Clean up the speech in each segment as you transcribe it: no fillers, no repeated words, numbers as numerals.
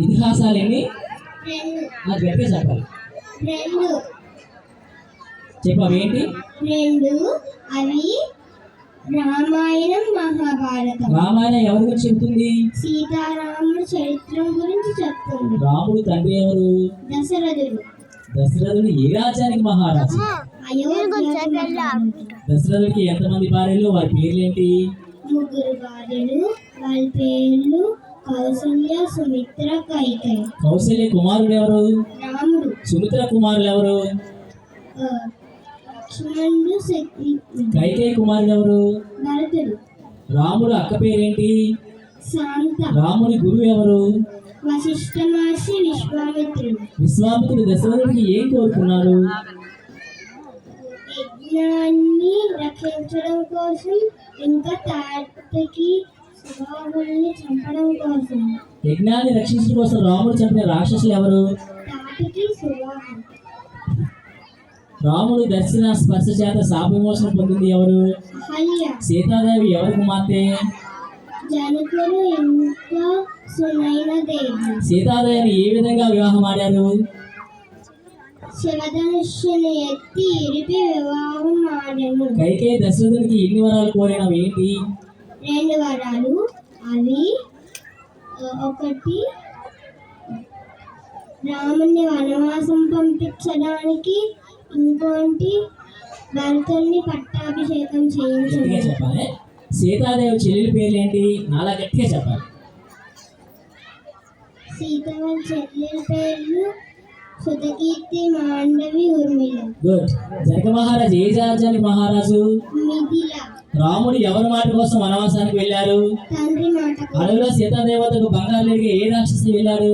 ఇతిహాసాలు ఎన్ని? రెండు. అది గట్టిగా చెప్పాలి. రెండు. చెప్పు అవి ఏంటి? రెండు. అవి రామాయణం, మహాభారతం. రామాయణం ఎవరి గురించి చెబుతుంది? సీతారాముడు చరిత్ర గురించి చెప్తుంది. రాముడు తండ్రి ఎవరు? దశరథుడు. దశరథుడు ఏ రాజ్యానికి మహారాజు? దశరథుడికి ఎంతమంది భార్యలు, వారి పేర్లేంటి? ముగ్గురు భార్యలు. వాళ్ళ పేర్లు కౌసల్య, సుమిత్ర, కైకేయి. కౌసల్య కుమారుడు ఎవరు? రాముడు. సుమిత్ర కుమారులు ఎవరు? లక్ష్మణుడు, కైకేయి కుమారుడు ఎవరు? భరతుడు. రాముడు అక్క పేరేంటి? శాంత. రాముడి గురువు ఎవరు? వశిష్ఠ మహర్షి, విశ్వామిత్రుడు. విశ్వామిత్రుడు దశరథుడికి ఏం కోరుకున్నాడు? యజ్ఞాన్ని రక్షించడం కోసం, ఇంకా తాటకి సుబాహుల్ని చంపడం కోసం. యజ్ఞాన్ని రక్షించడం కోసం రాముడు చంపిన రాక్షసులు ఎవరు? తాటకి సుబాహులు. రాముడు దర్శన స్పర్శ చేత శాప విమోచన పొందింది ఎవరు? అహల్య. సీతాదేవి ఎవరి కుమార్తె? జనకుడు ఇంకా సునైన దేవి. సీతాదేవిని ఏ విధంగా వివాహం ఆడారు? శివధనుష్యుని ఎత్తి ఇరిపి వివాహం ఆడెను. కైకేయి దశరథుడికి ఎన్ని వరాలు కోరినవి ఏంటి? 2 వరాలు. అవి ఒకటి రాముని వనవాసం పంపించడానికి, ఇంకోటి భరతుని పట్టాభిషేకం చేయించడం. చెప్పాలి. సీతాదేవి చెల్లెలి పేర్లేంటి? నాలా గట్టిగా చెప్పాలి. సీత వాళ్ళ చెల్లెల పేర్లు సుతకీర్తి, మాండవి, ఊర్మిళ. గుడ్. జనక మహారాజు ఏ రాజ్యానికి మహారాజు? మిథిల. రాముడు ఎవరి మాట కోసం వనవాసానికి వెళ్ళారు? తండ్రి మాట. అడవిలో సీతాదేవతకు బంగారు లేడిగా ఏ రాక్షసులు వెళ్ళారు?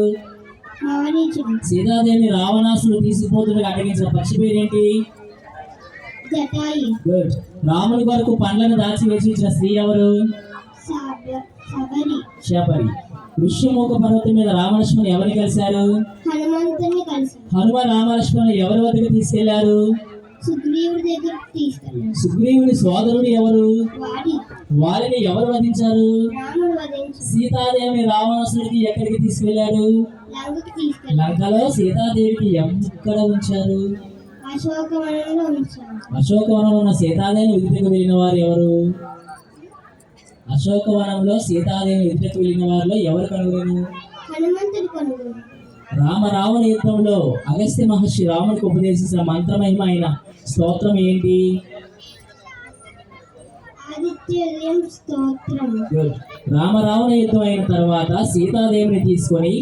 మారీచుడు. సీతాదేవిని రావణాసుడు తీసుకుపోతుండగా అడ్డగించిన పక్షి పేరేంటి? జటాయు. గుడ్. రాముడి కొరకు పండ్లను దాచి వేసి ఇచ్చిన స్త్రీ ఎవరు? శబరి. శబరి. ఋష్యమూక పర్వతం మీద రామలక్ష్మణులు ఎవరిని కలిశారు? హనుమంతుని కలిసి. హనుమ రామలక్ష్మణులు ఎవరి వద్దకు తీసుకెళ్లారు? సుగ్రీవుడి దగ్గరకు తీసుకెళ్లారు. సుగ్రీవుని సోదరుడు ఎవరు? వాడి. వారిని ఎవరు వధించారు? రాముడు వధించారు. సీతాదేవిని రావణాసుడికి ఎక్కడికి తీసుకెళ్లారు? లంకకు తీసుకెళ్లారు. లంకలో సీతాదేవికి ఎక్కడ ఉంచారు? అశోకవనంలో ఉంచారు. అశోకవనంలో ఉన్న సీతాదేవిని ఎదుటకు వెళ్ళిన వారు ఎవరు? అశోకవనంలో సీతాదేవిని ఎదుటకు వెళ్ళిన వారిలో ఎవరు కనుగొను? హనుమంతుడు కనుగొను. రావణ యుద్ధంలో అగస్త్య మహర్షి రాముడికి ఉపదేశించిన మంత్రమహిమ అయిన స్తోత్రం ఏంటి? ఆదిత్యోదయం స్తోత్రం. రావణ యుద్ధం అయిన తర్వాత సీతాదేవిని తీసుకొని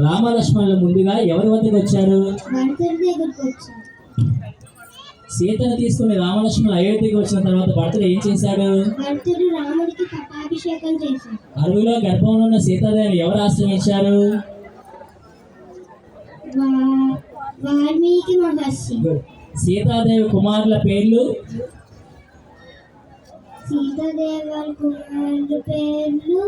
రామలక్ష్మణులు ముందుగా ఎవరి వద్దకు వచ్చారు? భరతుడి దగ్గరకు వచ్చారు. సీతను తీసుకుని రామలక్ష్మణులు అయోధ్యకి వచ్చిన తర్వాత భరతుడు ఏం చేశాడు? భరతుడు రాముడికి పట్టాభిషేకం చేశాడు. అడవిలో గర్భంలో ఉన్న సీతాదేవిని ఎవరు ఆశ్రయించారు? వాల్మీకి మహర్షి. సీతాదేవి కుమారుల పేర్లు? సీతాదేవి వాళ్ళ కుమారుల పేర్లు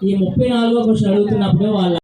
ఈ 34వ క్వశ్చన్ అడుగుతున్నప్పుడు వాళ్ళ